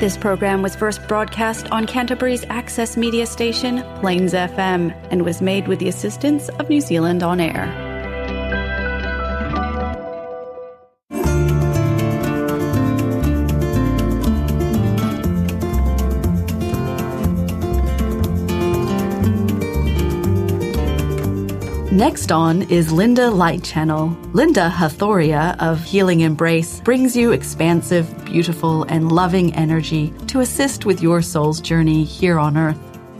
This program was first broadcast on Canterbury's access media station, Plains FM, and was made with the assistance of New Zealand On Air. Next on is Linda Light Channel. Linda Hathoria of Healing Embrace brings you expansive, beautiful, and loving energy to assist with your soul's journey here on Earth.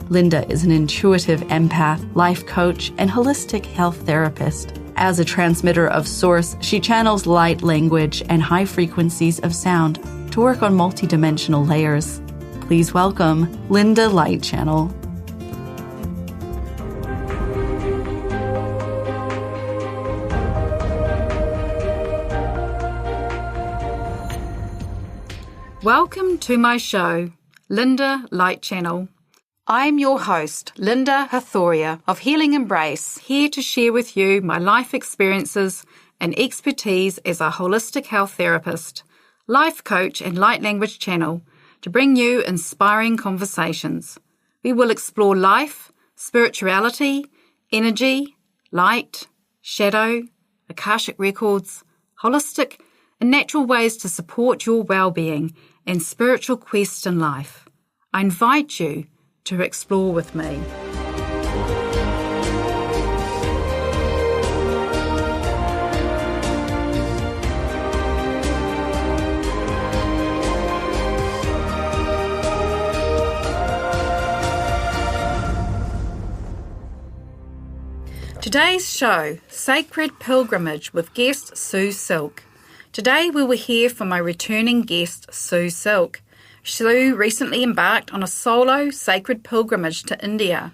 Linda is an intuitive empath, life coach, and holistic health therapist. As a transmitter of source, she channels light language and high frequencies of sound to work on multidimensional layers. Please welcome Linda Light Channel. Welcome to my show, Linda Light Channel. I'm your host, Linda Hathoria of Healing Embrace, here to share with you my life experiences and expertise as a holistic health therapist, life coach and light language channel to bring you inspiring conversations. We will explore life, spirituality, energy, light, shadow, Akashic records, holistic and natural ways to support your well-being and spiritual quest in life. I invite you to explore with me. Today's show, Sacred Pilgrimage with guest Sue Silk. Today we will hear from my returning guest, Sue Silk. Sue recently embarked on a solo sacred pilgrimage to India.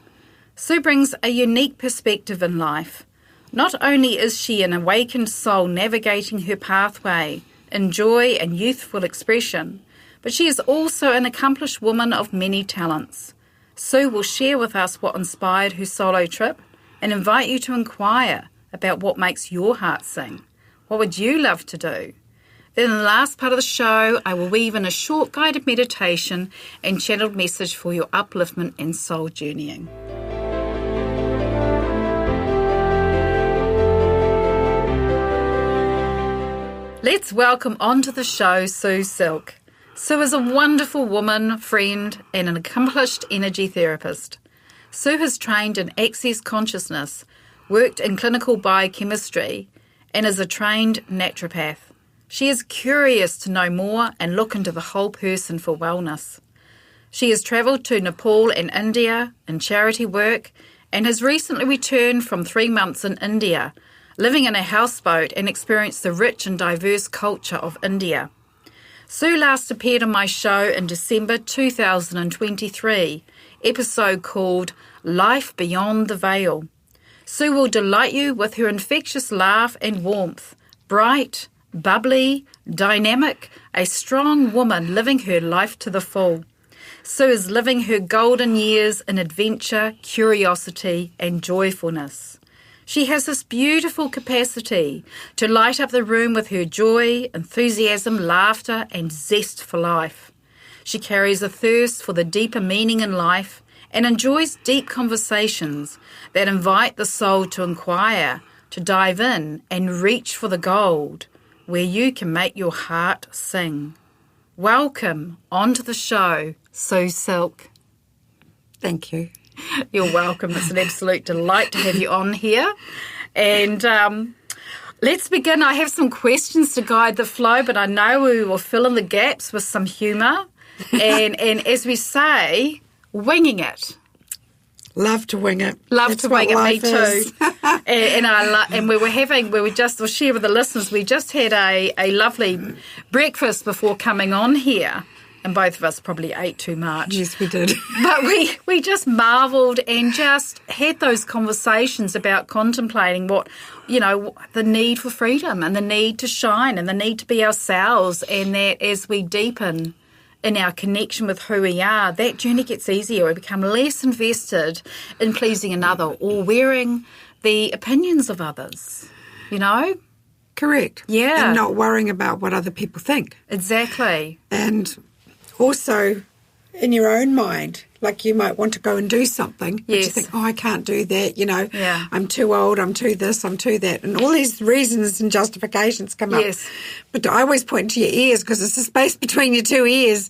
Sue brings a unique perspective in life. Not only is she an awakened soul navigating her pathway in joy and youthful expression, but she is also an accomplished woman of many talents. Sue will share with us what inspired her solo trip and invite you to inquire about what makes your heart sing. What would you love to do? Then in the last part of the show, I will weave in a short guided meditation and channeled message for your upliftment and soul journeying. Let's welcome onto the show Sue Silk. Sue is a wonderful woman, friend, and an accomplished energy therapist. Sue has trained in Access Consciousness, worked in clinical biochemistry, and is a trained naturopath. She is curious to know more and look into the whole person for wellness. She has travelled to Nepal and India in charity work and has recently returned from 3 months in India, living in a houseboat and experienced the rich and diverse culture of India. Sue last appeared on my show in December 2023, episode called Life Beyond the Veil. Sue will delight you with her infectious laugh and warmth, bright, bubbly, dynamic, a strong woman living her life to the full. Sue is living her golden years in adventure, curiosity, and joyfulness. She has this beautiful capacity to light up the room with her joy, enthusiasm, laughter, and zest for life. She carries a thirst for the deeper meaning in life and enjoys deep conversations that invite the soul to inquire, to dive in and reach for the gold, where you can make your heart sing. Welcome onto the show, Sue Silk. Thank you. You're welcome. It's an absolute delight to have you on here. And let's begin. I have some questions to guide the flow, but I know we will fill in the gaps with some humour. And as we say, winging it. Love to wing it. Love to wing it, me too. We'll share with the listeners, we just had a lovely breakfast before coming on here, and both of us probably ate too much. Yes, we did. But we just marvelled and just had those conversations about contemplating what, the need for freedom and the need to shine and the need to be ourselves, and that as we deepen in our connection with who we are, that journey gets easier. We become less invested in pleasing another or wearing the opinions of others, Correct. Yeah. And not worrying about what other people think. Exactly. And also in your own mind, like you might want to go and do something, but you Yes. think, I can't do that, Yeah. I'm too old, I'm too this, I'm too that, and all these reasons and justifications come up. Yes. But I always point to your ears because it's the space between your two ears,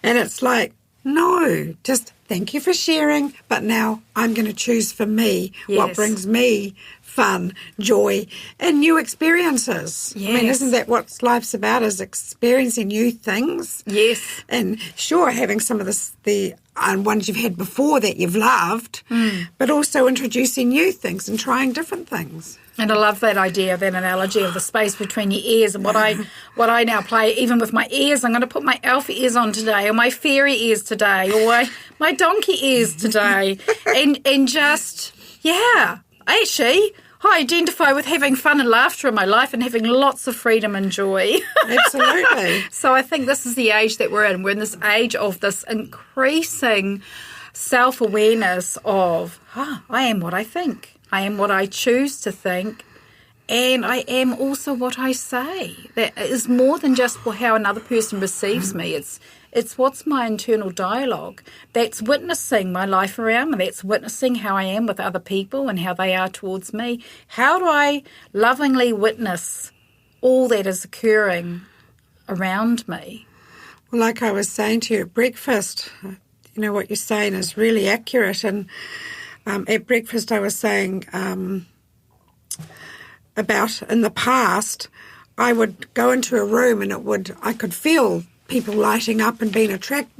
and it's like, no, just thank you for sharing, but now I'm going to choose for me what Yes. brings me fun, joy, and new experiences. I mean, Yes. isn't that what life's about, is experiencing new things? Yes. And sure, having some of the ones you've had before that you've loved, but also introducing new things and trying different things. And I love that idea, that analogy of the space between your ears. And what I now play, even with my ears, I'm going to put my alpha ears on today, or my fairy ears today, or my donkey ears today. and just, actually, I identify with having fun and laughter in my life and having lots of freedom and joy. Absolutely. So I think this is the age that we're in. We're in this age of this increasing self-awareness of, I am what I think. I am what I choose to think, and I am also what I say. That is more than just how another person receives me. It's what's my internal dialogue. That's witnessing my life around me. That's witnessing how I am with other people and how they are towards me. How do I lovingly witness all that is occurring around me? Well, like I was saying to you at breakfast, what you're saying is really accurate. And at breakfast I was saying about in the past, I would go into a room and I could feel people lighting up and being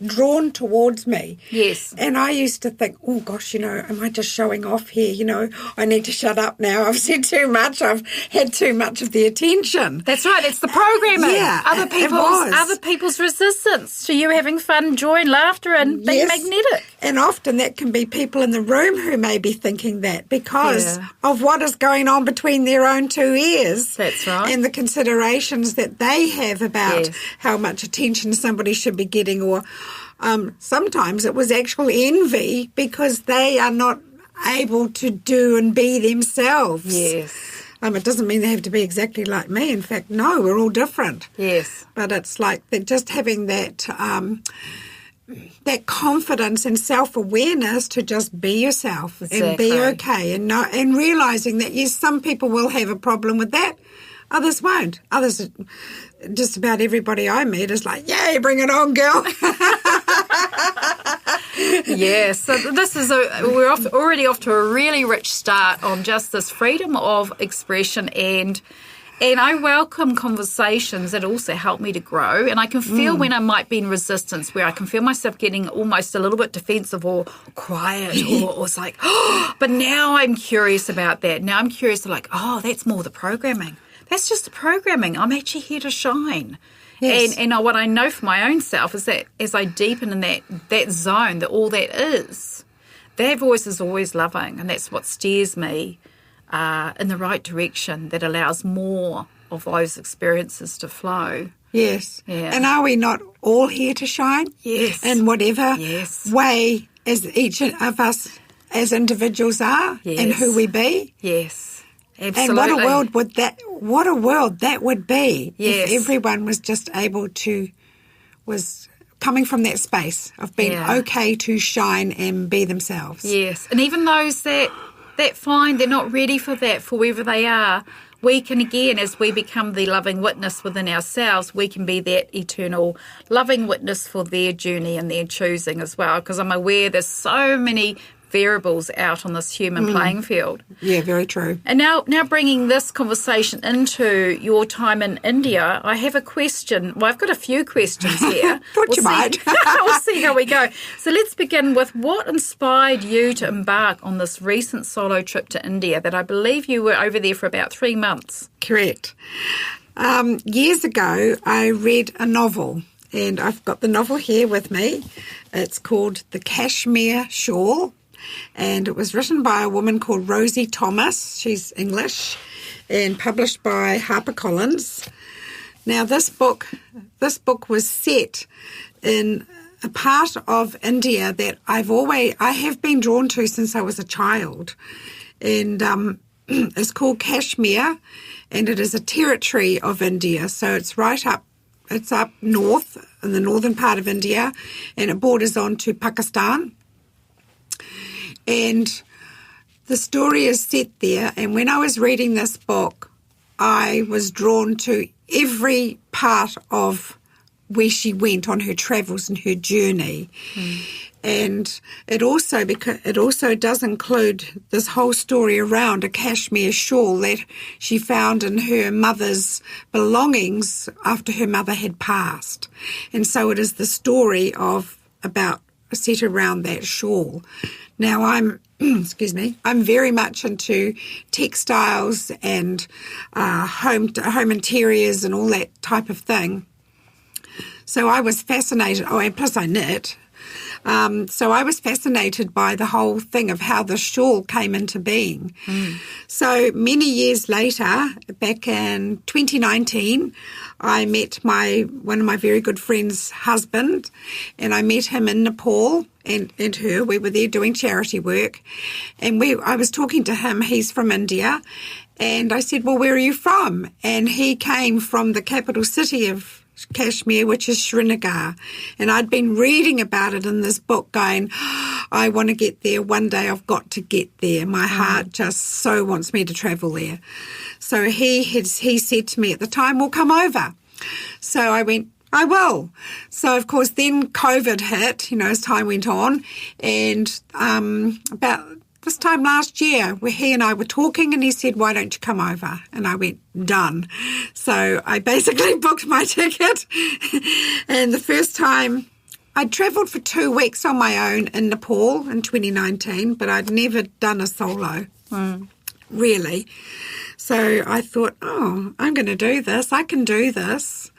drawn towards me. Yes. And I used to think, oh gosh, am I just showing off here? I need to shut up now. I've said too much. I've had too much of the attention. That's right. It's the programming. Yeah, Other people's resistance to you having fun, joy, and laughter, and being magnetic. And often that can be people in the room who may be thinking that because of what is going on between their own two ears. That's right. And the considerations that they have about how much attention somebody should be getting, or sometimes it was actual envy because they are not able to do and be themselves. Yes. It doesn't mean they have to be exactly like me. In fact, no, we're all different. Yes. But it's like they're just having that confidence and self-awareness to just be yourself and be okay, and realising that, yes, some people will have a problem with that, others won't. Others, just about everybody I meet is like, yay, bring it on, girl. Yes, so we're already off to a really rich start on just this freedom of expression, and I welcome conversations that also help me to grow. And I can feel when I might be in resistance, where I can feel myself getting almost a little bit defensive or quiet, or it's like, but now I'm curious about that. Now I'm curious, like, that's more the programming. That's just the programming. I'm actually here to shine. Yes. And what I know for my own self is that as I deepen in that zone, that all that is, that voice is always loving, and that's what steers me in the right direction, that allows more of those experiences to flow. Yes. Yeah. And are we not all here to shine? Yes. In whatever way as each of us as individuals are and who we be? Yes. Absolutely. And what a world that would be if everyone was just able to, was coming from that space of being okay to shine and be themselves. Yes. And even those that find they're not ready for that, for wherever they are, we can, again, as we become the loving witness within ourselves, we can be that eternal loving witness for their journey and their choosing as well, because I'm aware there's so many variables out on this human playing field. Yeah, very true. And now bringing this conversation into your time in India, I have a question. Well, I've got a few questions here. You might. We'll see how we go. So let's begin with what inspired you to embark on this recent solo trip to India that I believe you were over there for about 3 months. Correct. Years ago, I read a novel, and I've got the novel here with me. It's called The Kashmir Shawl. And it was written by a woman called Rosie Thomas. She's English, and published by HarperCollins. Now, this book was set in a part of India that I have been drawn to since I was a child, and it's called Kashmir, and it is a territory of India. So it's right up It's up north, in the northern part of India, and it borders on to Pakistan. And the story is set there, and when I was reading this book, I was drawn to every part of where she went on her travels and her journey. And it also does include this whole story around a cashmere shawl that she found in her mother's belongings after her mother had passed. And so it is the story about set around that shawl. Now I'm very much into textiles and home interiors and all that type of thing. So I was fascinated. Oh, and plus I knit. So I was fascinated by the whole thing of how the shawl came into being. So many years later, back in 2019, I met one of my very good friends' husband, and I met him in Nepal and her. We were there doing charity work, and I was talking to him. He's from India, and I said, well, where are you from? And he came from the capital city of Kashmir, which is Srinagar, and I'd been reading about it in this book going, I want to get there. One day I've got to get there. My heart just so wants me to travel there. So he said to me at the time, well, come over. So I went, I will. So, of course, then COVID hit, as time went on, and about this time last year, where he and I were talking, and he said, why don't you come over? And I went, done. So I basically booked my ticket. And the first time, I'd travelled for 2 weeks on my own in Nepal in 2019, but I'd never done a solo, really. So I thought, I'm going to do this. I can do this.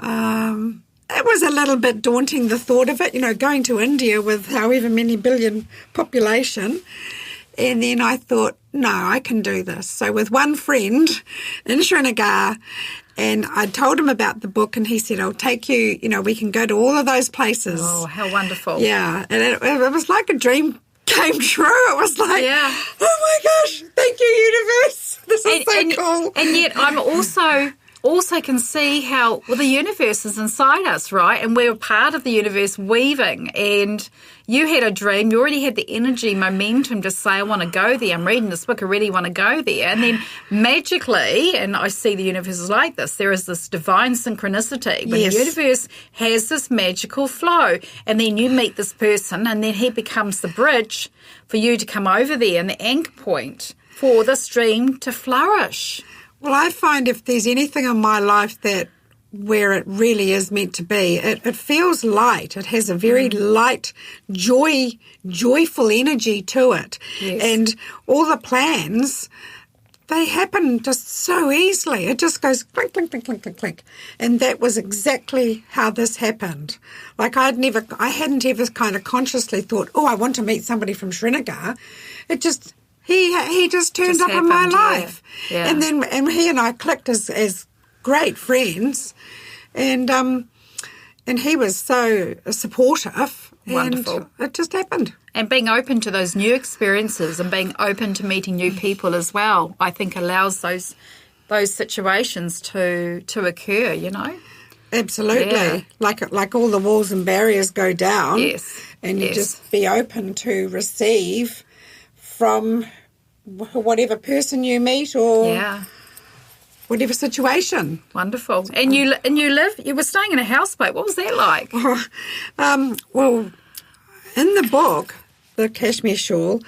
It was a little bit daunting, the thought of it, going to India with however many billion population. And then I thought, no, I can do this. So with one friend in Srinagar, and I told him about the book, and he said, I'll take you, we can go to all of those places. Oh, how wonderful. Yeah, and it was like a dream came true. It was like, oh my gosh, thank you, universe. This is so cool. And yet I'm also can see how the universe is inside us, right? And we're part of the universe weaving. And you had a dream. You already had the energy, momentum to say, I want to go there. I'm reading this book. I really want to go there. And then magically, and I see the universe is like this, there is this divine synchronicity. But the universe has this magical flow. And then you meet this person, and then he becomes the bridge for you to come over there and the anchor point for this dream to flourish. Well, I find if there's anything in my life where it really is meant to be, it feels light. It has a very light, joyful energy to it. Yes. And all the plans, they happen just so easily. It just goes clink, clink, clink, clink, clink, clink. And that was exactly how this happened. Like I hadn't ever kind of consciously thought, I want to meet somebody from Srinagar. It just... He just turned up in my life. Yeah. And then he and I clicked as great friends, and he was so supportive. Wonderful. And it just happened. And being open to those new experiences and being open to meeting new people as well, I think allows those situations to occur, Absolutely. Yeah. Like all the walls and barriers go down. Yes. And you just be open to receive from whatever person you meet or whatever situation. Wonderful. And you were staying in a houseboat. What was that like? Well, in the book, The Kashmir Shawl,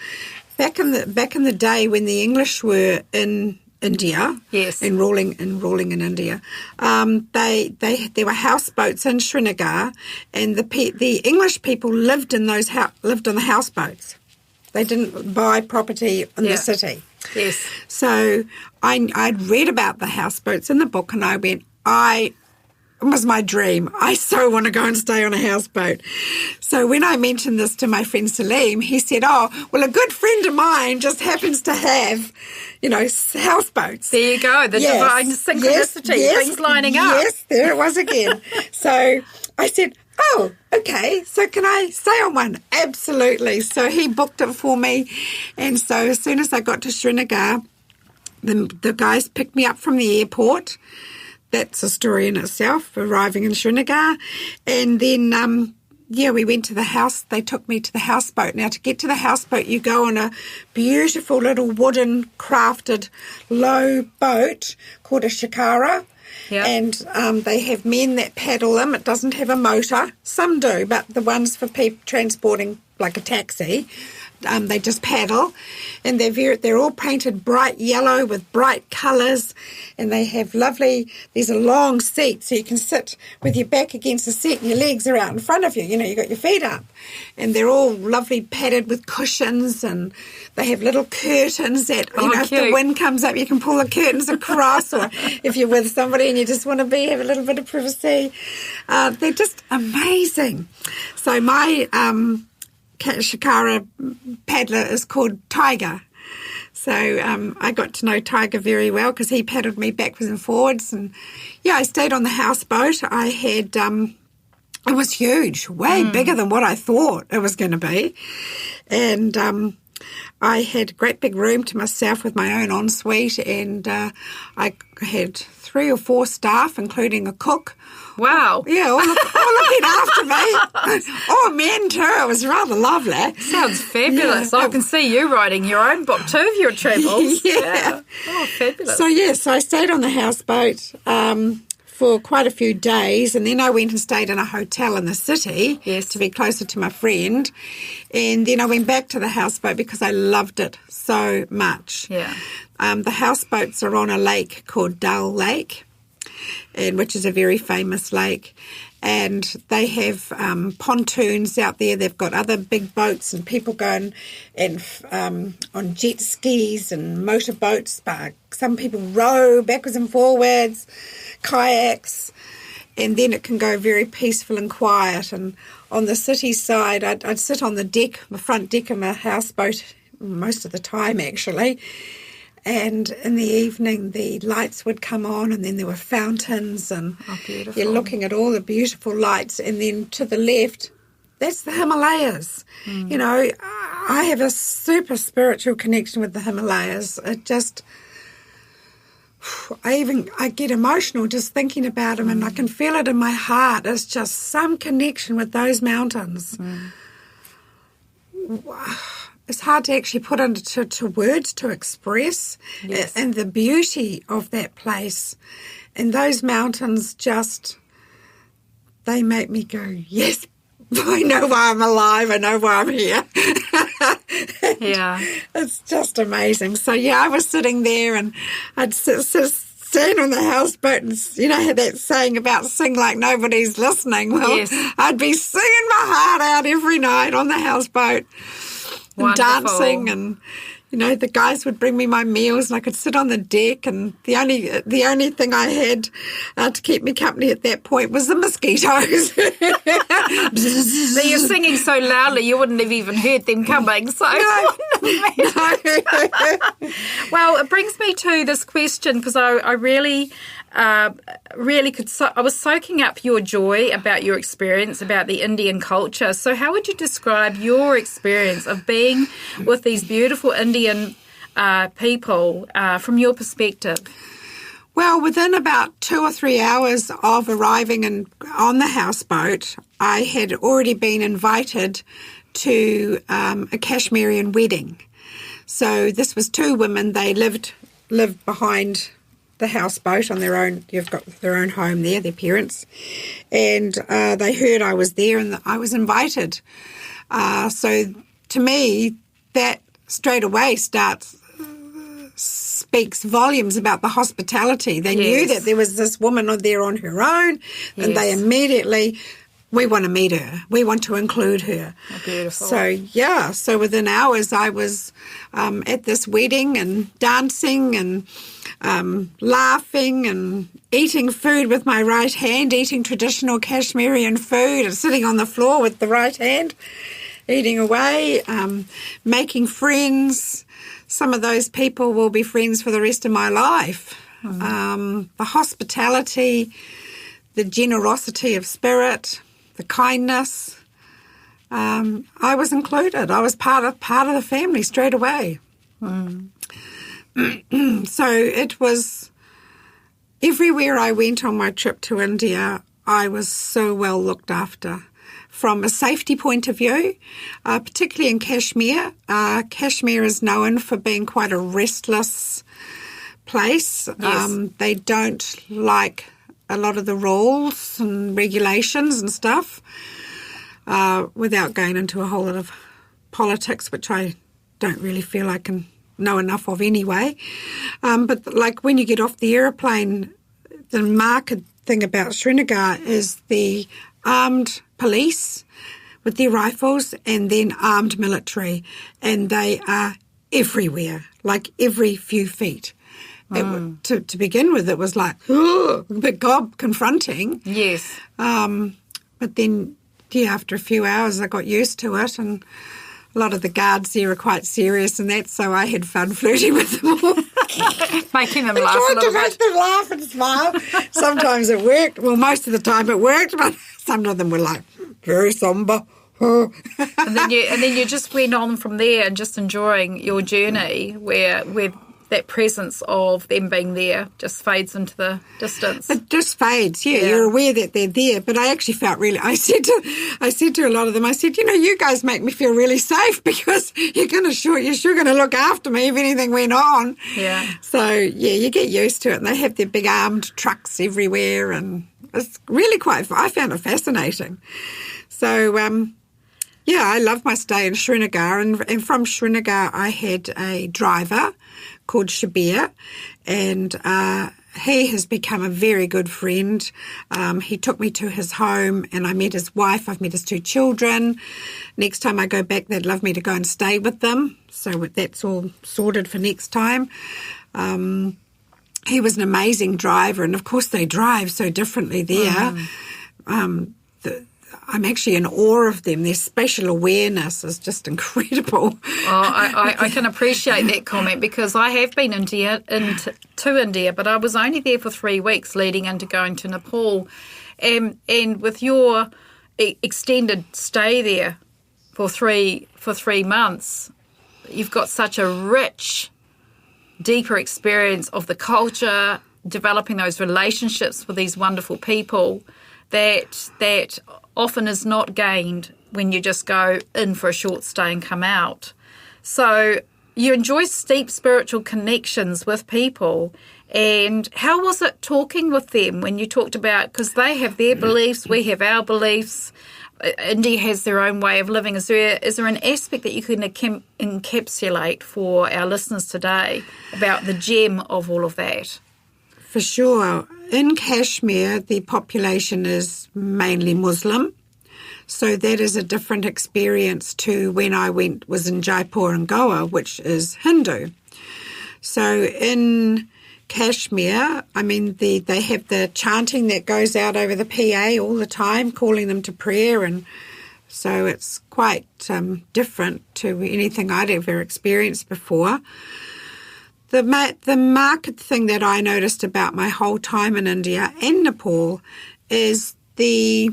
back in the day when the English were in India, and ruling in India, there were houseboats in Srinagar, and the English people lived on the houseboats. They didn't buy property in the city. Yes. So I'd read about the houseboats in the book, and I went, it was my dream. I so want to go and stay on a houseboat. So when I mentioned this to my friend Salim, he said, a good friend of mine just happens to have, houseboats. There you go, the divine synchronicity, things lining up. Yes, there it was again. So I said, okay, so can I stay on one? Absolutely. So he booked it for me. And so as soon as I got to Srinagar, the guys picked me up from the airport. that's a story in itself, arriving in Srinagar. And then, we went to the house. They took me to the houseboat. Now, to get to the houseboat, you go on a beautiful little wooden crafted low boat called a shikara. Yep. And they have men that paddle them. It doesn't have a motor. Some do, but the ones for people transporting like a taxi, they just paddle, and they're all painted bright yellow with bright colours, and they have there's a long seat, so you can sit with your back against the seat and your legs are out in front of you. You got your feet up, and they're all lovely padded with cushions, and they have little curtains that, if the wind comes up, you can pull the curtains across, or if you're with somebody and you just want to have a little bit of privacy. They're just amazing. So my shikara paddler is called Tiger. So I got to know Tiger very well because he paddled me backwards and forwards. And I stayed on the houseboat. I had, it was huge, way bigger than what I thought it was going to be. And I had a great big room to myself with my own ensuite, and I had 3 or 4 staff, including a cook. Wow. Yeah, all looking after me. Oh, men too. It was rather lovely. Sounds fabulous. I can see you writing your own book too of your travels. Yeah. Oh, fabulous. So I stayed on the houseboat for quite a few days, and then I went and stayed in a hotel in the city to be closer to my friend. And then I went back to the houseboat because I loved it so much. Yeah. The houseboats are on a lake called Dal Lake, which is a very famous lake, and they have pontoons out there. They've got other big boats, and people go and on jet skis and motorboats. But some people row backwards and forwards, kayaks, and then it can go very peaceful and quiet. And on the city side, I'd sit on the front deck of my houseboat most of the time, actually. And in the evening, the lights would come on, and then there were fountains, and you're looking at all the beautiful lights. And then to the left, that's the Himalayas. I have a super spiritual connection with the Himalayas. It just, I get emotional just thinking about them, and I can feel it in my heart. It's just some connection with those mountains. It's hard to actually put into words to express, and the beauty of that place. And those mountains they make me go, yes, I know why I'm alive, I know why I'm here. Yeah. It's just amazing. So, I was sitting there, and I'd stand on the houseboat, and had that saying about sing like nobody's listening. Well, I'd be singing my heart out every night on the houseboat. And dancing, and the guys would bring me my meals, and I could sit on the deck, and the only thing I had to keep me company at that point was the mosquitoes. So you're singing so loudly you wouldn't have even heard them coming. So no. Well, it brings me to this question, because I really could. I was soaking up your joy about your experience about the Indian culture. So how would you describe your experience of being with these beautiful Indian people from your perspective? Well, within about 2 or 3 hours of arriving on the houseboat, I had already been invited to a Kashmirian wedding. So this was 2 women. They lived behind the houseboat on their own. You've got their own home there, their parents. And they heard I was there, and I was invited. So to me, that straight away speaks volumes about the hospitality. They knew that there was this woman there on her own, and they immediately, we want to meet her. We want to include her. Oh, beautiful. So within hours I was at this wedding and dancing and laughing and eating food with my right hand, eating traditional Kashmirian food, and sitting on the floor with the right hand, eating away, making friends. Some of those people will be friends for the rest of my life. The hospitality, the generosity of spirit, the kindness. I was included. I was part of the family straight away. So it was everywhere I went on my trip to India, I was so well looked after. From a safety point of view, particularly in Kashmir. Kashmir is known for being quite a restless place. Yes. They don't like a lot of the rules and regulations and stuff, without going into a whole lot of politics, which I don't really feel I can know enough of anyway. But like when you get off the aeroplane, the marked thing about Srinagar is the armed police with their rifles and then armed military, and they are everywhere, like every few feet. To begin with, it was like, a bit confronting. Yes. But then, after a few hours, I got used to it, and a lot of the guards there are quite serious and that, so I had fun flirting with them all. Making them laugh a little bit. Make them laugh and smile. Sometimes it worked. Well, most of the time it worked, but some of them were like, very sombre. and then you just went on from there and just enjoying your journey where that presence of them being there just fades into the distance. It just fades, yeah. You're aware that they're there, but I actually felt really, I said to a lot of them, I said, you guys make me feel really safe because you're sure going to look after me if anything went on. Yeah. So, you get used to it, and they have their big armed trucks everywhere, and it's really I found it fascinating. So, I love my stay in Srinagar, and from Srinagar I had a driver called Shabir, and he has become a very good friend. He took me to his home, and I met his wife. I've met his 2 children. Next time I go back, they'd love me to go and stay with them, so that's all sorted for next time. He was an amazing driver, and of course they drive so differently there. I'm actually in awe of them. Their spatial awareness is just incredible. I can appreciate that comment, because I have been to India, but I was only there for 3 weeks leading into going to Nepal. And with your extended stay there for 3 months, you've got such a rich, deeper experience of the culture, developing those relationships with these wonderful people that often is not gained when you just go in for a short stay and come out. So you enjoy deep spiritual connections with people. And how was it talking with them when you talked about, because they have their beliefs, we have our beliefs, India has their own way of living. Is there an aspect that you can encapsulate for our listeners today about the gem of all of that? For sure. In Kashmir, the population is mainly Muslim, so that is a different experience to when I was in Jaipur and Goa, which is Hindu. So in Kashmir, I mean, they have the chanting that goes out over the PA all the time, calling them to prayer, and so it's quite different to anything I'd ever experienced before. The marked thing that I noticed about my whole time in India and Nepal is the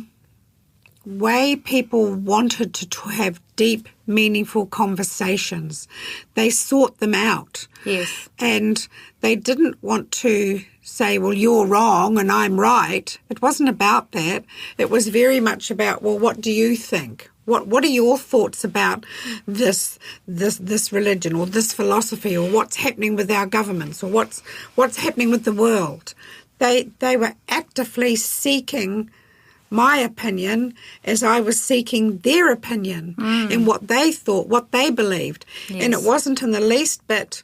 way people wanted to have deep, meaningful conversations. They sought them out. Yes. And they didn't want to say, well, you're wrong and I'm right. It wasn't about that. It was very much about, well, what do you think? What are your thoughts about this religion or this philosophy, or what's happening with our governments, or what's happening with the world? They were actively seeking my opinion as I was seeking their opinion and what they thought, what they believed. Yes. And it wasn't in the least bit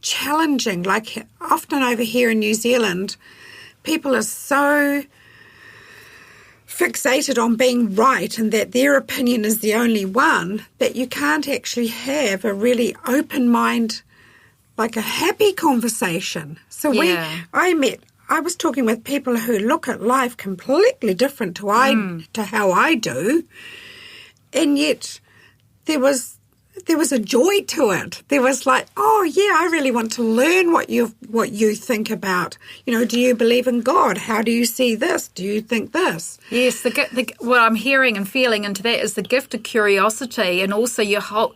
challenging. Like often over here in New Zealand, people are so fixated on being right and that their opinion is the only one, that you can't actually have a really open mind, like a happy conversation. So I was talking with people who look at life completely different to how I do, and yet there was a joy to it. There was like, oh yeah, I really want to learn what you think about. Do you believe in God? How do you see this? Do you think this? Yes, what I'm hearing and feeling into that is the gift of curiosity, and also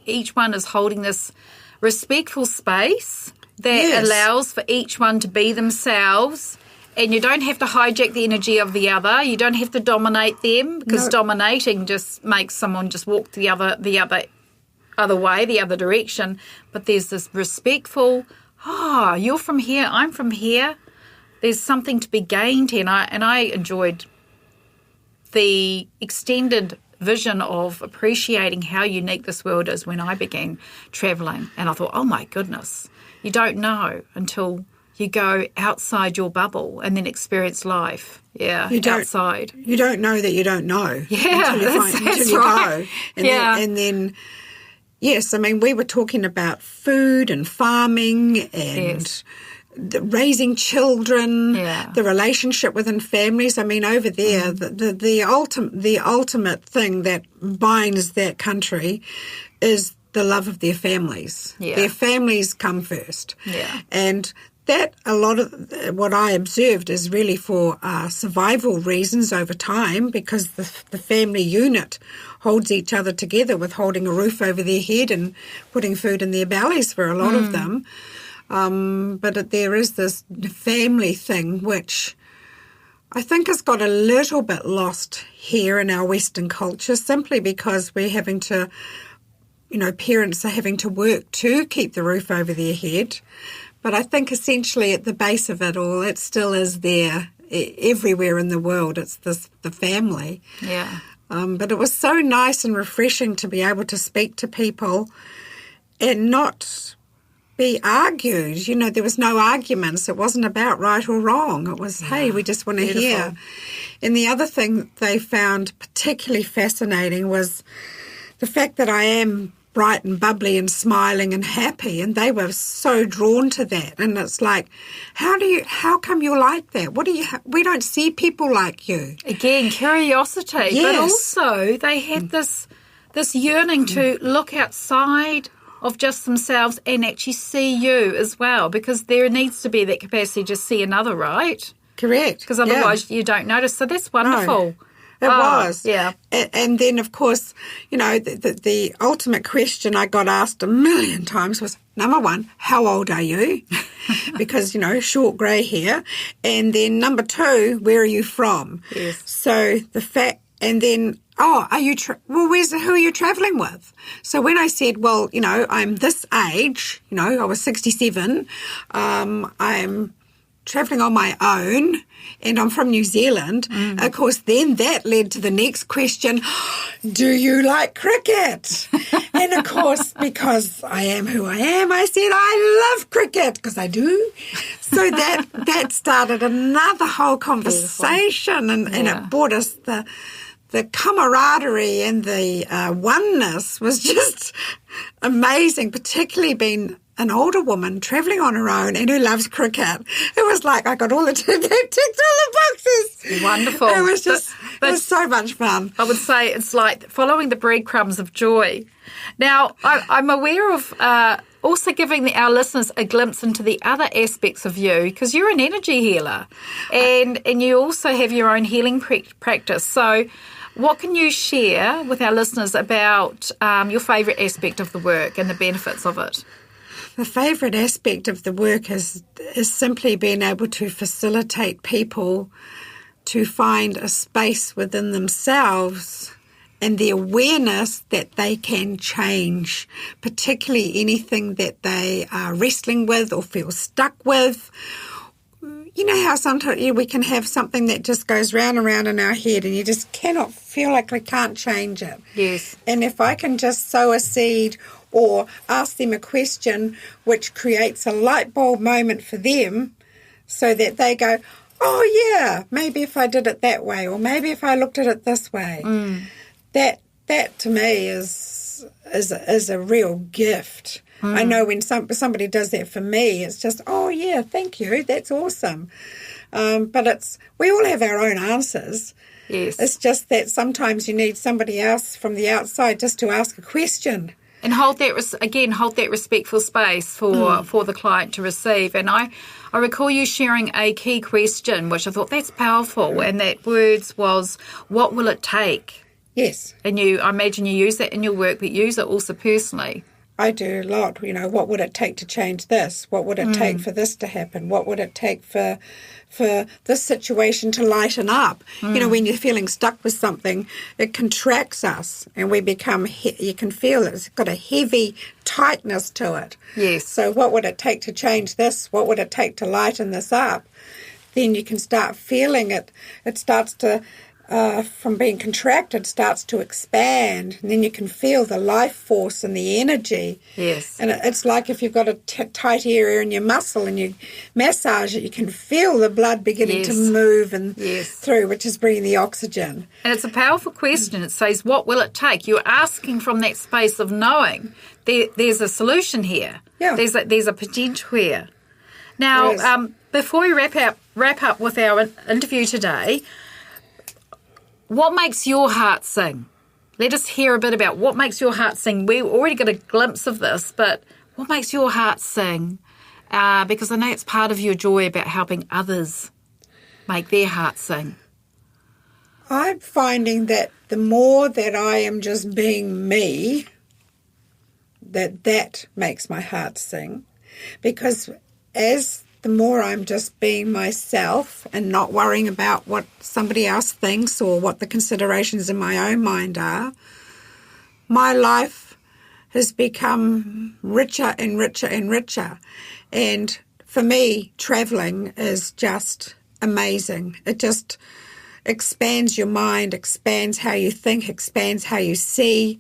each one is holding this respectful space that allows for each one to be themselves, and you don't have to hijack the energy of the other. You don't have to dominate them, because dominating just makes someone just walk the other way, the other direction. But there's this respectful, you're from here, I'm from here. There's something to be gained here, and I enjoyed the extended vision of appreciating how unique this world is when I began travelling. And I thought, oh my goodness, you don't know until you go outside your bubble and then experience life. Yeah, outside. You don't know that you don't know. Yeah, until you right. go. And then, yes, I mean, we were talking about food and farming and raising children, the relationship within families. I mean, over there, the ultimate thing that binds that country is the love of their families. Yeah. Their families come first. Yeah. And that, a lot of what I observed is really for survival reasons over time, because the family unit holds each other together with holding a roof over their head and putting food in their bellies for a lot of them. But there is this family thing which I think has got a little bit lost here in our Western culture, simply because we're having to, parents are having to work to keep the roof over their head. But I think essentially at the base of it all, it still is there everywhere in the world. It's the family. Yeah. But it was so nice and refreshing to be able to speak to people and not be argued. There was no arguments. It wasn't about right or wrong. It was, hey, we just want to hear. And the other thing they found particularly fascinating was the fact that I am bright and bubbly and smiling and happy, and they were so drawn to that. And it's like, how come you're like that? We don't see people like you. Again, curiosity. Yes. But also they had this yearning to look outside of just themselves and actually see you as well, because there needs to be that capacity to see another, right? Correct. Because otherwise you don't notice. So that's wonderful. No, it was. Yeah. And then, of course, the ultimate question I got asked a million times was, number one, how old are you? Because, short grey hair. And then number two, where are you from? Yes. So the fact, and then, are you, who are you travelling with? So when I said, well, I'm this age, I was 67, I'm travelling on my own, and I'm from New Zealand. Of course, then that led to the next question, do you like cricket? And of course, because I am who I am, I said, I love cricket, because I do. So that started another whole conversation, and it brought us the camaraderie and the oneness was just amazing, particularly being an older woman travelling on her own and who loves cricket. It was like I got all the ticked all the boxes. Wonderful. It was just, it was so much fun. I would say it's like following the breadcrumbs of joy. Now, I'm aware of also giving our listeners a glimpse into the other aspects of you, because you're an energy healer and you also have your own healing practice. So what can you share with our listeners about your favourite aspect of the work and the benefits of it? The favourite aspect of the work is simply being able to facilitate people to find a space within themselves and the awareness that they can change, particularly anything that they are wrestling with or feel stuck with. You know how sometimes we can have something that just goes round and round in our head and you just cannot feel like we can't change it. Yes. And if I can just sow a seed or ask them a question which creates a light bulb moment for them so that they go, oh yeah, maybe if I did it that way, or maybe if I looked at it this way. That to me is a real gift. I know when somebody does that for me, it's just, oh yeah, thank you, that's awesome. But we all have our own answers. Yes. It's just that sometimes you need somebody else from the outside just to ask a question. And hold that respectful space for the client to receive. And I recall you sharing a key question, which I thought that's powerful, and that words was, what will it take? Yes. And I imagine you use that in your work, but use it also personally. I do a lot. What would it take to change this? What would it take for this to happen? What would it take for this situation to lighten up? When you're feeling stuck with something, it contracts us and we become, you can feel it's got a heavy tightness to it. Yes. So what would it take to change this? What would it take to lighten this up? Then you can start feeling it. It starts to, from being contracted, starts to expand. And then you can feel the life force and the energy. Yes. And it's like if you've got a tight area in your muscle and you massage it, you can feel the blood beginning to move and through, which is bringing the oxygen. And it's a powerful question. It says, what will it take? You're asking from that space of knowing there's a solution here. Yeah. There's a potential here. Now, before we wrap up with our interview today, what makes your heart sing? Let us hear a bit about what makes your heart sing. We already got a glimpse of this, but what makes your heart sing? Because I know it's part of your joy about helping others make their heart sing. I'm finding that the more that I am just being me, that makes my heart sing. Because as the more I'm just being myself and not worrying about what somebody else thinks or what the considerations in my own mind are, my life has become richer and richer and richer. And for me, travelling is just amazing. It just expands your mind, expands how you think, expands how you see.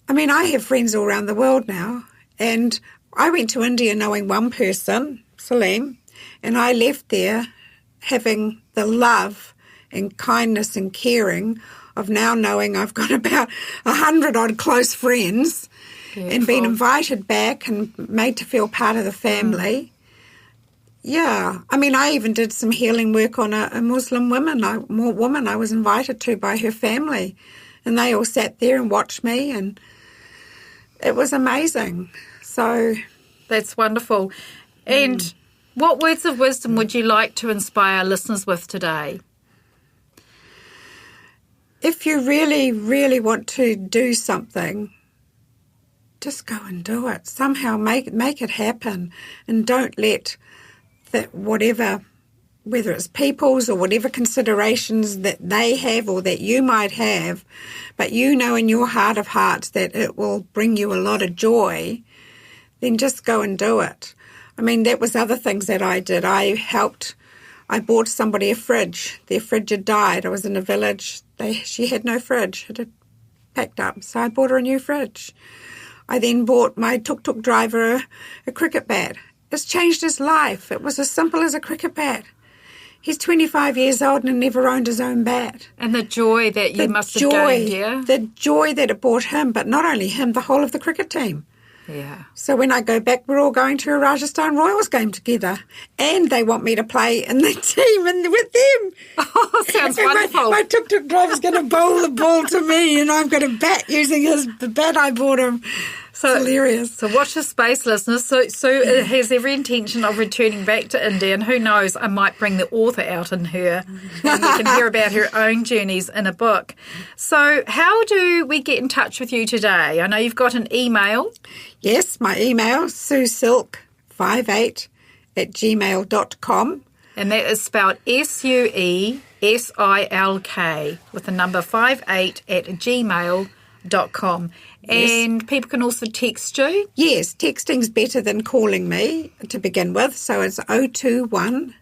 I mean, I have friends all around the world now, and I went to India knowing one person, Salim, and I left there having the love and kindness and caring of now knowing I've got about 100 odd close friends. Beautiful. And been invited back and made to feel part of the family. Yeah. I mean, I even did some healing work on a Muslim woman I was invited to by her family, and they all sat there and watched me, and it was amazing. So that's wonderful. And what words of wisdom would you like to inspire our listeners with today? If you really, really want to do something, just go and do it. Somehow make it happen, and don't let that whatever, whether it's people's or whatever considerations that they have or that you might have, but you know in your heart of hearts that it will bring you a lot of joy, then just go and do it. I mean, that was other things that I did. I bought somebody a fridge. Their fridge had died. I was in a village. She had no fridge. It had packed up. So I bought her a new fridge. I then bought my tuk-tuk driver a cricket bat. It's changed his life. It was as simple as a cricket bat. He's 25 years old and never owned his own bat. And the joy that you must have gained, yeah? The joy that it brought him, but not only him, the whole of the cricket team. Yeah. So when I go back, we're all going to a Rajasthan Royals game together. And they want me to play in the team and with them. Oh, sounds wonderful. My tuk-tuk driver's going to bowl the ball to me, and I'm going to bat using the bat I bought him. So, it's hilarious. So watch the space, listeners. So it has every intention of returning back to India, and who knows, I might bring the author out in her, and we can hear about her own journeys in a book. So how do we get in touch with you today? I know you've got an email. Yes, my email, suesilk58@gmail.com. And that is spelled SUESILK with the number 58@gmail.com. And people can also text you? Yes, texting's better than calling me to begin with. So it's 021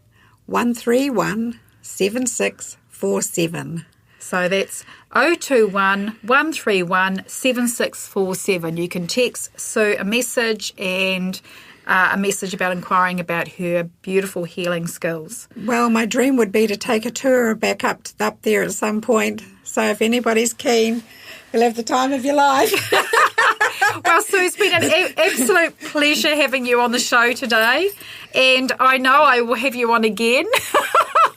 131 7647. So that's 021 131 7647. You can text Sue a message and a message about inquiring about her beautiful healing skills. Well, my dream would be to take a tour back up there at some point. So if anybody's keen, you'll have the time of your life. Well, Sue, it's been an absolute pleasure having you on the show today. And I know I will have you on again.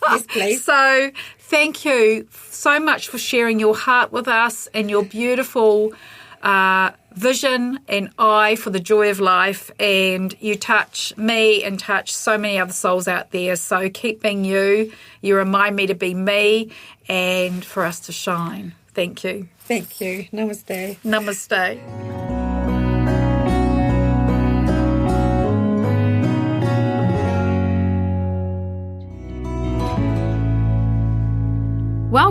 Yes, please. So thank you so much for sharing your heart with us and your beautiful vision and eye for the joy of life. And you touch me and touch so many other souls out there. So keep being you. You remind me to be me and for us to shine. Thank you. Thank you. Namaste. Namaste.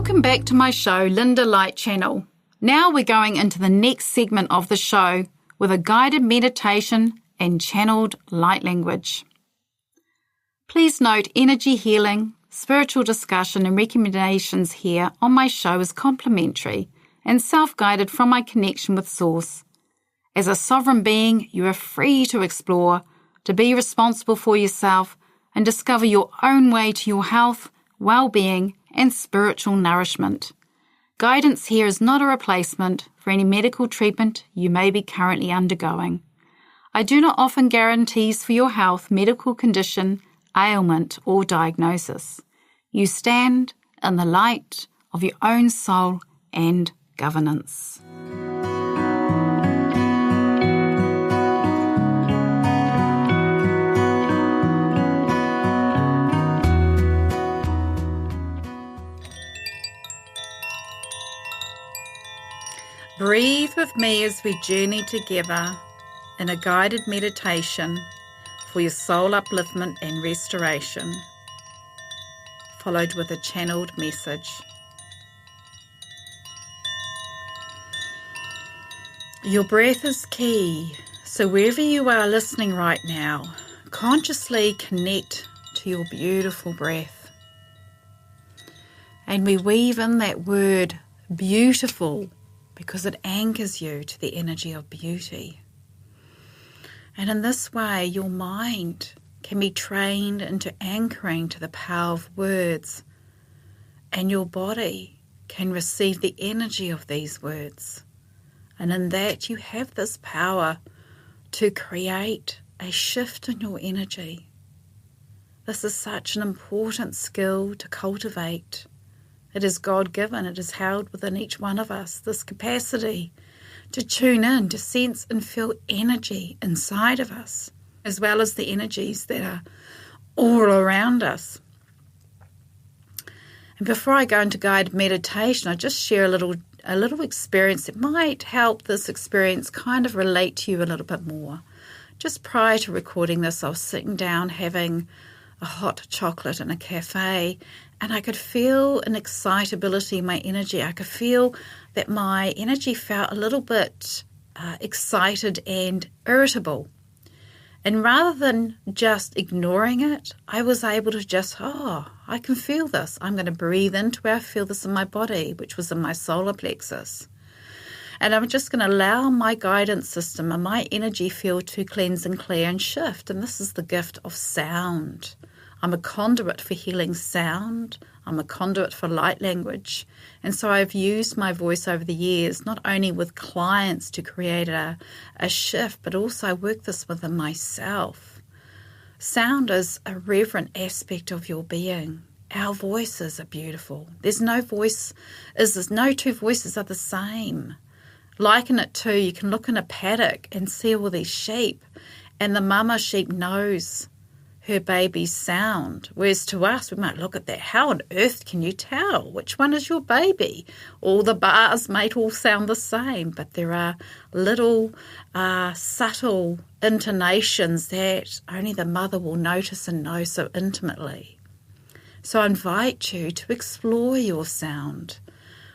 Welcome back to my show, Linda Light Channel. Now we're going into the next segment of the show with a guided meditation and channeled light language. Please note energy healing, spiritual discussion and recommendations here on my show is complimentary and self-guided from my connection with Source. As a sovereign being, you are free to explore, to be responsible for yourself and discover your own way to your health, well-being and spiritual nourishment. Guidance here is not a replacement for any medical treatment you may be currently undergoing. I do not offer guarantees for your health, medical condition, ailment or diagnosis. You stand in the light of your own soul and governance. Breathe with me as we journey together in a guided meditation for your soul upliftment and restoration, followed with a channeled message. Your breath is key, so wherever you are listening right now, consciously connect to your beautiful breath. And we weave in that word beautiful because it anchors you to the energy of beauty. And in this way, your mind can be trained into anchoring to the power of words, and your body can receive the energy of these words. And in that, you have this power to create a shift in your energy. This is such an important skill to cultivate. It is God-given. It is held within each one of us, this capacity to tune in, to sense and feel energy inside of us, as well as the energies that are all around us. And before I go into guided meditation, I'll just share a little experience that might help this experience kind of relate to you a little bit more. Just prior to recording this, I was sitting down having a hot chocolate in a cafe, and I could feel an excitability in my energy. I could feel that my energy felt a little bit excited and irritable. And rather than just ignoring it, I was able to just, I can feel this. I'm going to breathe into where I feel this in my body, which was in my solar plexus. And I'm just going to allow my guidance system and my energy field to cleanse and clear and shift. And this is the gift of sound. I'm a conduit for healing sound. I'm a conduit for light language. And so I've used my voice over the years, not only with clients to create a shift, but also I work this within myself. Sound is a reverent aspect of your being. Our voices are beautiful. There's no two voices are the same. Liken it to, you can look in a paddock and see all these sheep, and the mama sheep knows her baby's sound, whereas to us we might look at that, how on earth can you tell which one is your baby? All the bars might all sound the same, but there are little subtle intonations that only the mother will notice and know so intimately. So I invite you to explore your sound.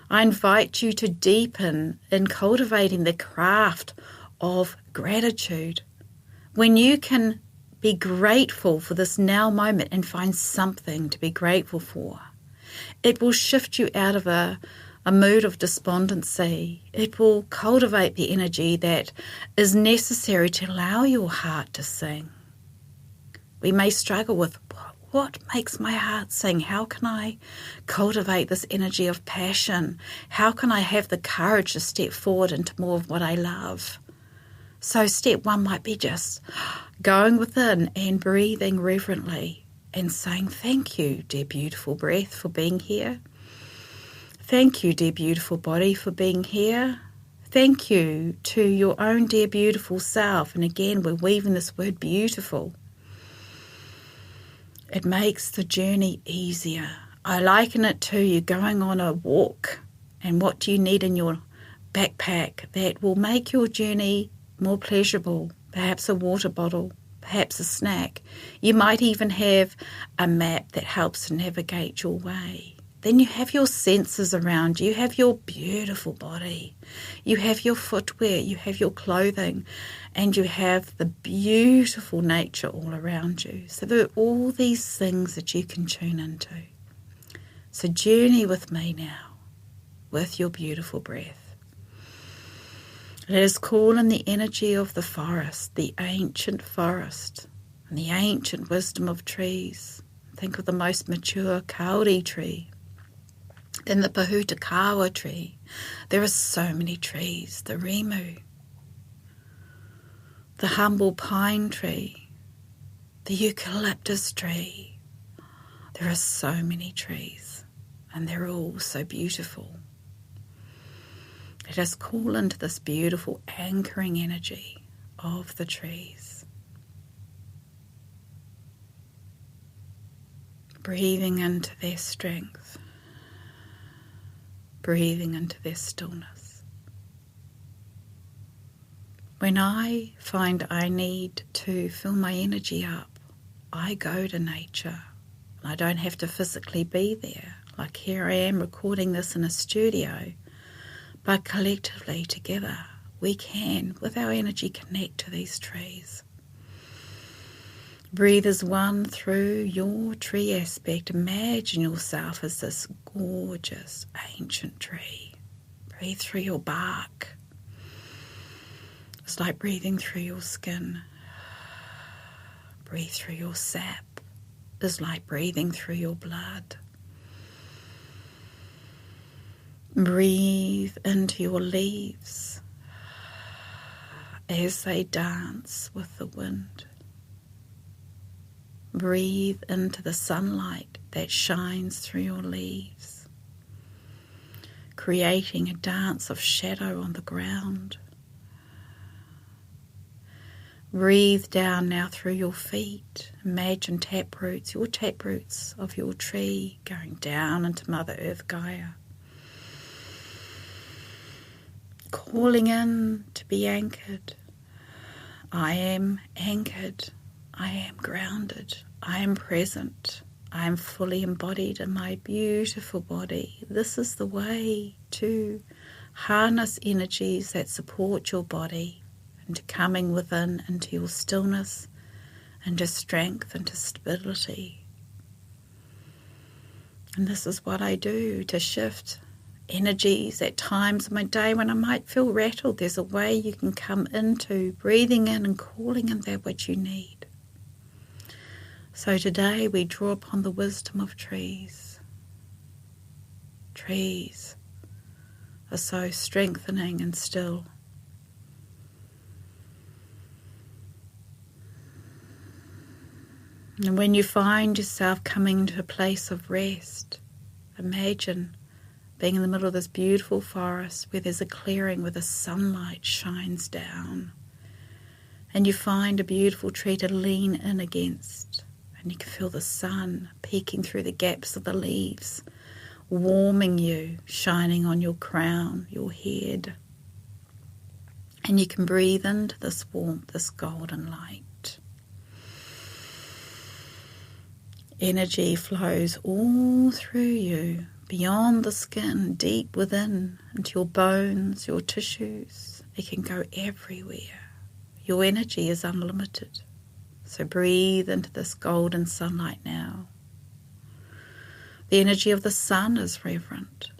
I invite you to deepen in cultivating the craft of gratitude. When you can be grateful for this now moment and find something to be grateful for, it will shift you out of a mood of despondency. It will cultivate the energy that is necessary to allow your heart to sing. We may struggle with, what makes my heart sing? How can I cultivate this energy of passion? How can I have the courage to step forward into more of what I love? So step one might be just going within and breathing reverently and saying, thank you, dear beautiful breath, for being here. Thank you, dear beautiful body, for being here. Thank you to your own dear beautiful self. And again, we're weaving this word beautiful. It makes the journey easier. I liken it to you going on a walk, and what do you need in your backpack that will make your journey more pleasurable? Perhaps a water bottle, perhaps a snack. You might even have a map that helps to navigate your way. Then you have your senses around you. You have your beautiful body. You have your footwear. You have your clothing. And you have the beautiful nature all around you. So there are all these things that you can tune into. So journey with me now, with your beautiful breath. Let us call in the energy of the forest, the ancient forest, and the ancient wisdom of trees. Think of the most mature kauri tree, then the pahutakawa tree. There are so many trees, the rimu, the humble pine tree, the eucalyptus tree. There are so many trees, and they're all so beautiful. Let us call into this beautiful anchoring energy of the trees. Breathing into their strength, breathing into their stillness. When I find I need to fill my energy up, I go to nature. I don't have to physically be there. Like here I am recording this in a studio, but collectively together we can, with our energy, connect to these trees. Breathe as one through your tree aspect. Imagine yourself as this gorgeous ancient tree. Breathe through your bark. It's like breathing through your skin. Breathe through your sap. It's like breathing through your blood. Breathe into your leaves as they dance with the wind. Breathe into the sunlight that shines through your leaves, creating a dance of shadow on the ground. Breathe down now through your feet. Imagine taproots, your taproots of your tree going down into Mother Earth Gaia. Calling in to be anchored. I am anchored. I am grounded. I am present. I am fully embodied in my beautiful body. This is the way to harness energies that support your body into coming within, into your stillness, into strength, into stability. And this is what I do to shift energies at times of my day when I might feel rattled. There's a way you can come into breathing in and calling in that which you need. So today we draw upon the wisdom of trees. Trees are so strengthening and still. And when you find yourself coming to a place of rest, imagine being in the middle of this beautiful forest where there's a clearing where the sunlight shines down. And you find a beautiful tree to lean in against. And you can feel the sun peeking through the gaps of the leaves, warming you, shining on your crown, your head. And you can breathe into this warmth, this golden light. Energy flows all through you, beyond the skin, deep within, into your bones, your tissues. It can go everywhere. Your energy is unlimited. So breathe into this golden sunlight now. The energy of the sun is reverent.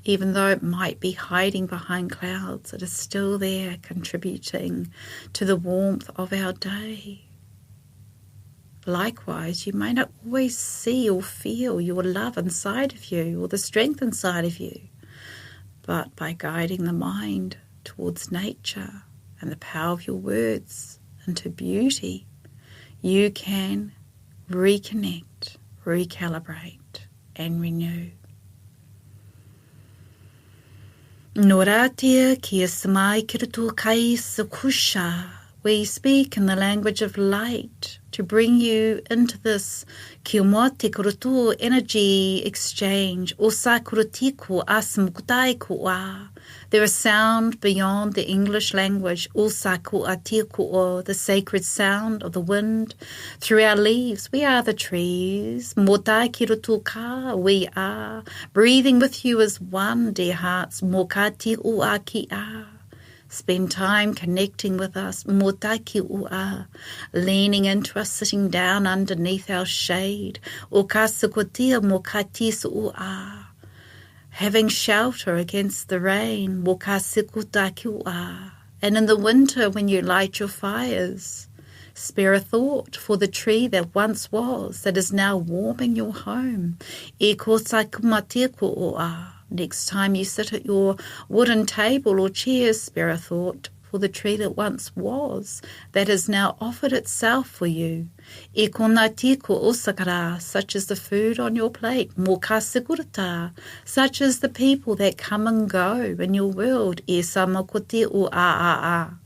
Even though it might be hiding behind clouds, it is still there, contributing to the warmth of our day. Likewise, you may not always see or feel your love inside of you or the strength inside of you, but by guiding the mind towards nature and the power of your words into beauty, you can reconnect, recalibrate, and renew. Noratia kia samai kirato kai sakusha We speak in the language of light to bring you into this kia moa te korotu energy exchange. O sa korotiku asmukutai ku'a. There is sound beyond the English language. O sa ku'atiku, the sacred sound of the wind through our leaves. We are the trees. Motai kirotu ka, we are. Breathing with you as one, dear hearts. Mokati ua ki a. Spend time connecting with us, motaki ua, leaning into us, sitting down underneath our shade, o kasukotia mokatis ua, having shelter against the rain, mokasukutaki ua, and in the winter when you light your fires, spare a thought for the tree that once was, that is now warming your home, e kosakumatiko ua. Next time you sit at your wooden table or chair, spare a thought for the tree that once was, that has now offered itself for you. E kona tiko osakara, such as the food on your plate. Mo kasigurata, such as the people that come and go in your world. E samakote o a.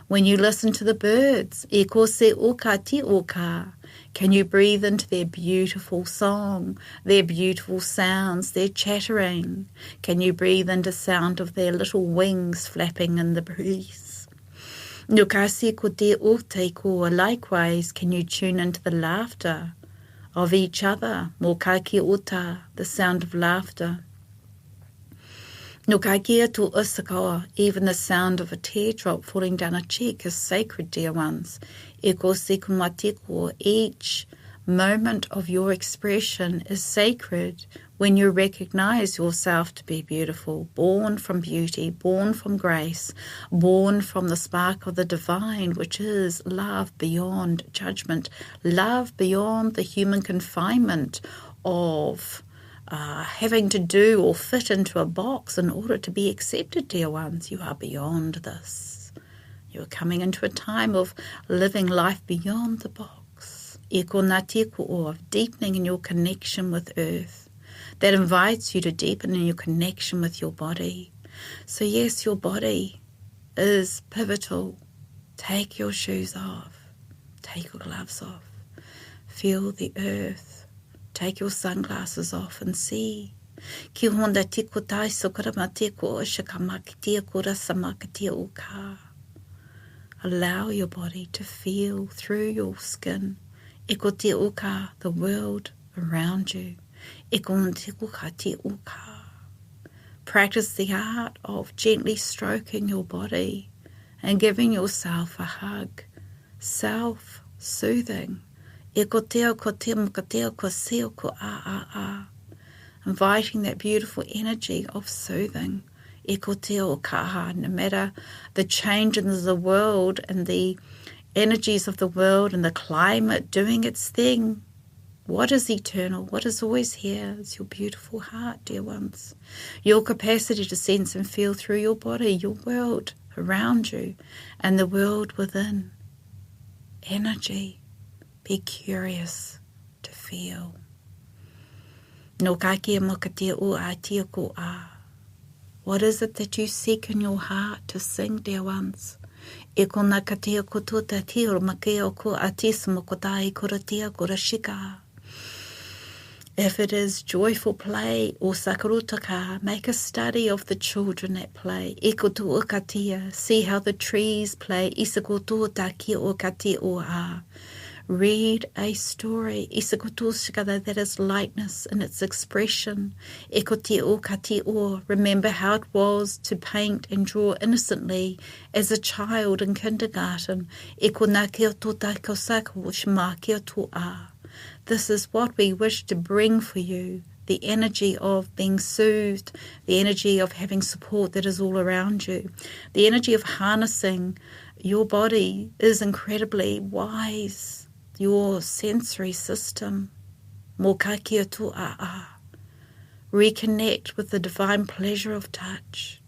When you listen to the birds, e kose oka ti oka. Can you breathe into their beautiful song, their beautiful sounds, their chattering? Can you breathe into sound of their little wings flapping in the breeze? Nukasi ko te ote ko. Likewise, can you tune into the laughter of each other? Mokaki ota, the sound of laughter. Nukakia to usakawa, even the sound of a teardrop falling down a cheek is sacred, dear ones. Eko sikumatiko, each moment of your expression is sacred when you recognize yourself to be beautiful, born from beauty, born from grace, born from the spark of the divine, which is love beyond judgment, love beyond the human confinement of having to do or fit into a box in order to be accepted, dear ones. You are beyond this. You are coming into a time of living life beyond the box. Of deepening in your connection with earth. That invites you to deepen in your connection with your body. So yes, your body is pivotal. Take your shoes off. Take your gloves off. Feel the earth. Take your sunglasses off and see. Ki honda tiko tai sokaramate ko shakamakitia ko rasamakitia uka. Allow your body to feel through your skin. Eko te uka, the world around you. Eko te uka te uka. Practice the art of gently stroking your body and giving yourself a hug. Self-soothing. Inviting that beautiful energy of soothing. No matter the changes of the world and the energies of the world and the climate doing its thing, what is eternal, what is always here is your beautiful heart, dear ones. Your capacity to sense and feel through your body, your world around you, and the world within. Energy. Be curious to feel. What is it that you seek in your heart to sing, dear ones? If it is joyful play or sakarutaka, make a study of the children that play. See how the trees play. Read a story that is lightness in its expression. Remember how it was to paint and draw innocently as a child in kindergarten. This is what we wish to bring for you. The energy of being soothed, the energy of having support that is all around you, the energy of harnessing your body is incredibly wise. Your sensory system, reconnect with the divine pleasure of touch.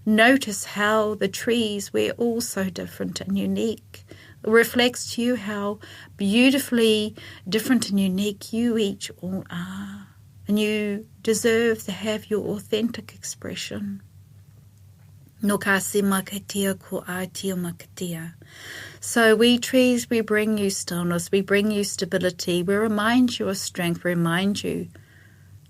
Notice how the trees, we're all so different and unique. It reflects to you how beautifully different and unique you each all are. And you deserve to have your authentic expression. No kasi makatia ko atia makatia. So we trees, we bring you stillness, we bring you stability, we remind you of strength, we remind you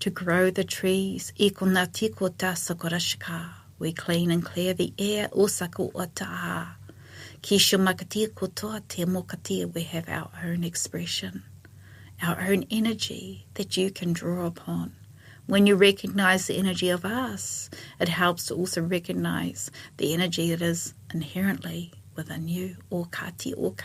to grow the trees. Iko na tiko ta sakorashika. We clean and clear the air, osako otaha. Kisho makatia ko toa te mokatia. We have our own expression, our own energy that you can draw upon. When you recognize the energy of us, it helps to also recognize the energy that is inherently within you. Okati oka.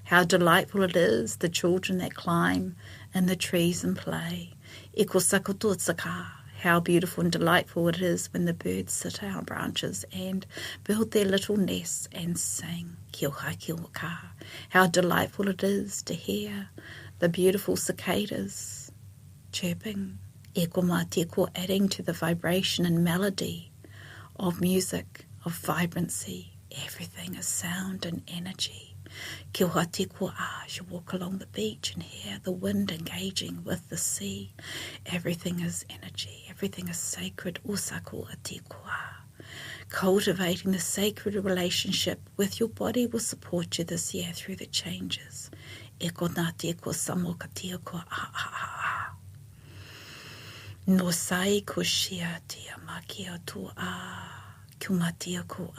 How delightful it is, the children that climb in the trees and play. Iko sakototsaka. How beautiful and delightful it is when the birds sit on our branches and build their little nests and sing. Kioha kioka. How delightful it is to hear the beautiful cicadas chirping. Eko matiko, adding to the vibration and melody of music, of vibrancy. Everything is sound and energy. Kioha tiko as you walk along the beach and hear the wind engaging with the sea. Everything is energy. Everything is sacred. Usako atikoa. Cultivating the sacred relationship with your body will support you this year through the changes. Eko natiko samokatia ko No sai ko shia tia makia tu kumatia ko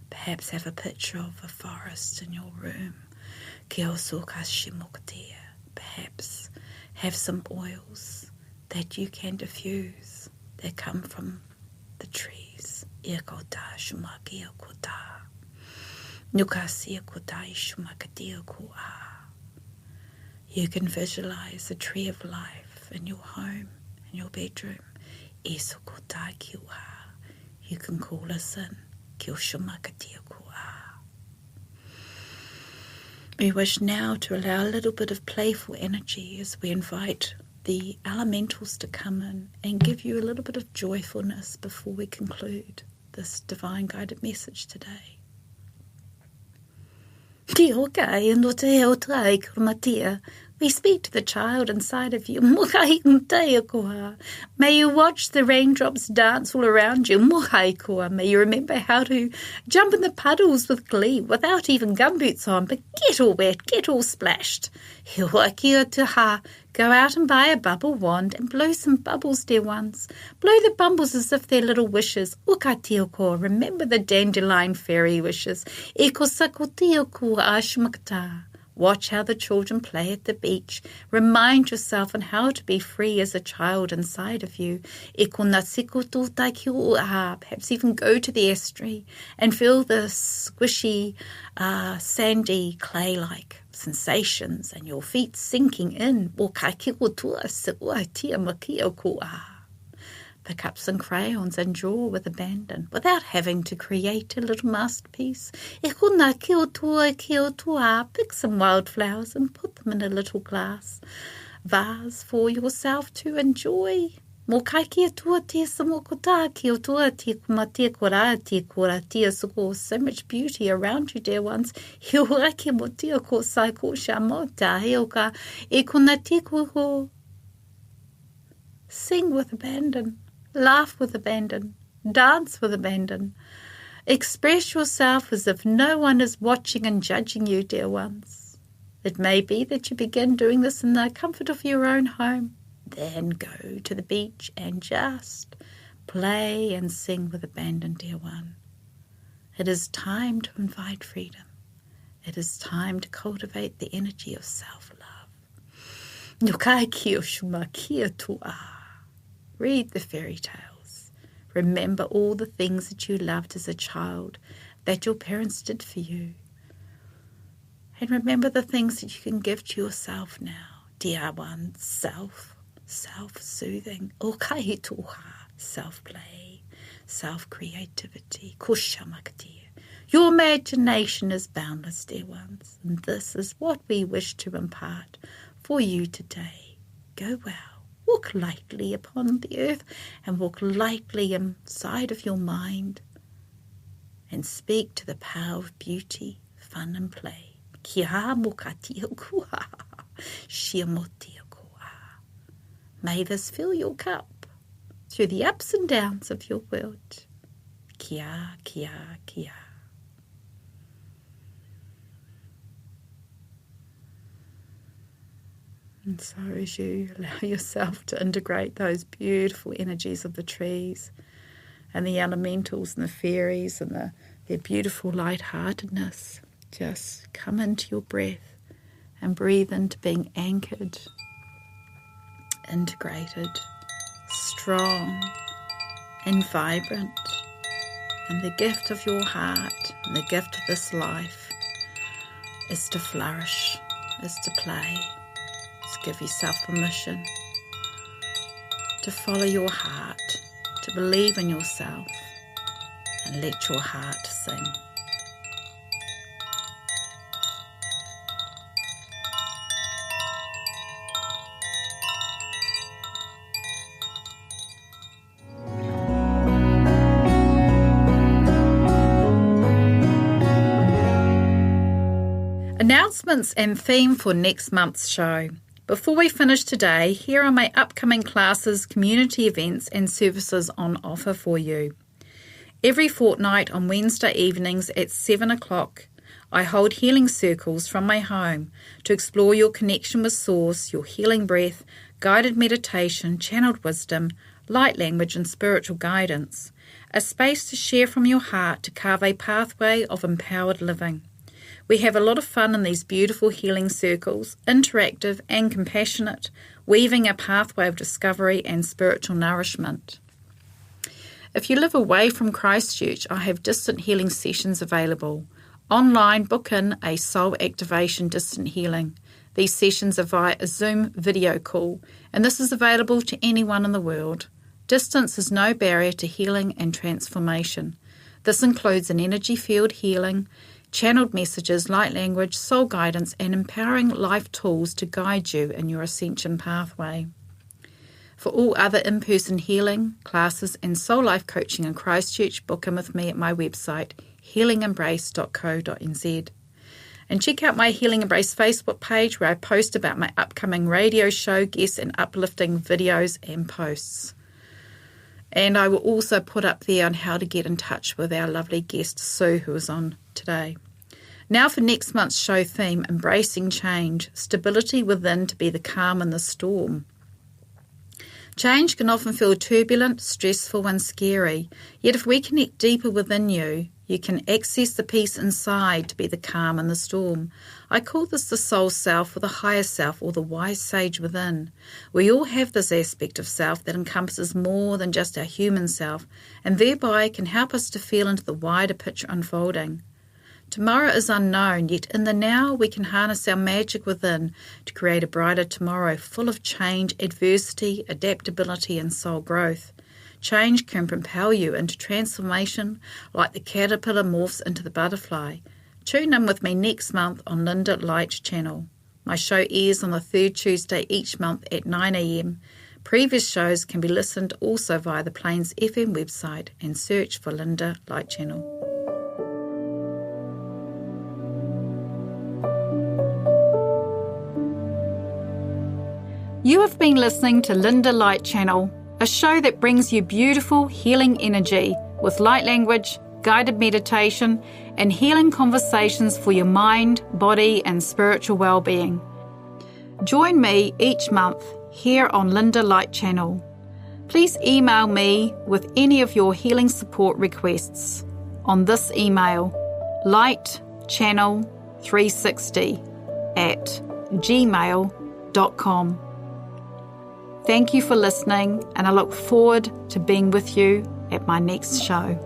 Perhaps have a picture of a forest in your room. Perhaps have some oils that you can diffuse that come from the trees. You can visualize the tree of life in your home, in your bedroom. You can call us in. We wish now to allow a little bit of playful energy as we invite the elementals to come in and give you a little bit of joyfulness before we conclude this divine guided message today. We speak to the child inside of you. May you watch the raindrops dance all around you. May you remember how to jump in the puddles with glee without even gumboots on, but get all wet, get all splashed. Go out and buy a bubble wand and blow some bubbles, dear ones. Blow the bubbles as if they're little wishes. Remember the dandelion fairy wishes. Watch how the children play at the beach. Remind yourself on how to be free as a child inside of you. Perhaps even go to the estuary and feel the squishy, sandy, clay-like sensations and your feet sinking in. Pick up some crayons and draw with abandon without having to create a little masterpiece. Pick some wildflowers and put them in a little glass vase for yourself to enjoy. So much beauty around you, dear ones. Sing with abandon. Laugh with abandon. Dance with abandon. Express yourself as if no one is watching and judging you, dear ones. It may be that you begin doing this in the comfort of your own home. Then go to the beach and just play and sing with abandon, dear one. It is time to invite freedom. It is time to cultivate the energy of self-love. Read the fairy tales. Remember all the things that you loved as a child that your parents did for you. And remember the things that you can give to yourself now. Dear one, self-soothing. Self-play, self-creativity. Your imagination is boundless, dear ones. And this is what we wish to impart for you today. Go well. Walk lightly upon the earth and walk lightly inside of your mind and speak to the power of beauty, fun and play. May this fill your cup through the ups and downs of your world. kia, kia, kia. And so as you allow yourself to integrate those beautiful energies of the trees and the elementals and the fairies and their beautiful light-heartedness, just come into your breath and breathe into being anchored, integrated, strong and vibrant. And the gift of your heart and the gift of this life is to flourish, is to play. Just give yourself permission to follow your heart, to believe in yourself, and let your heart sing. Announcements and theme for next month's show. Before we finish today, here are my upcoming classes, community events and services on offer for you. Every fortnight on Wednesday evenings at 7 o'clock, I hold healing circles from my home to explore your connection with Source, your healing breath, guided meditation, channeled wisdom, light language and spiritual guidance. A space to share from your heart to carve a pathway of empowered living. We have a lot of fun in these beautiful healing circles, interactive and compassionate, weaving a pathway of discovery and spiritual nourishment. If you live away from Christchurch, I have distant healing sessions available. Online, book in a soul activation distant healing. These sessions are via a Zoom video call, and this is available to anyone in the world. Distance is no barrier to healing and transformation. This includes an energy field healing, channeled messages, light language, soul guidance, and empowering life tools to guide you in your ascension pathway. For all other in-person healing, classes, and soul life coaching in Christchurch, book in with me at my website, healingembrace.co.nz. And check out my Healing Embrace Facebook page where I post about my upcoming radio show, guests, and uplifting videos and posts. And I will also put up there on how to get in touch with our lovely guest, Sue, who is on today. Now for next month's show theme, Embracing Change, Stability Within to be the Calm in the Storm. Change can often feel turbulent, stressful and scary, yet if we connect deeper within you, you can access the peace inside to be the calm in the storm. I call this the soul self or the higher self or the wise sage within. We all have this aspect of self that encompasses more than just our human self and thereby can help us to feel into the wider picture unfolding. Tomorrow is unknown, yet in the now we can harness our magic within to create a brighter tomorrow full of change, adversity, adaptability and soul growth. Change can propel you into transformation like the caterpillar morphs into the butterfly. Tune in with me next month on Linda Light Channel. My show airs on the third Tuesday each month at 9 a.m. Previous shows can be listened also via the Plains FM website and search for Linda Light Channel. You have been listening to Linda Light Channel, a show that brings you beautiful healing energy with light language, guided meditation, and healing conversations for your mind, body, and spiritual well-being. Join me each month here on Linda Light Channel. Please email me with any of your healing support requests on this email, lightchannel360@gmail.com. Thank you for listening, and I look forward to being with you at my next show.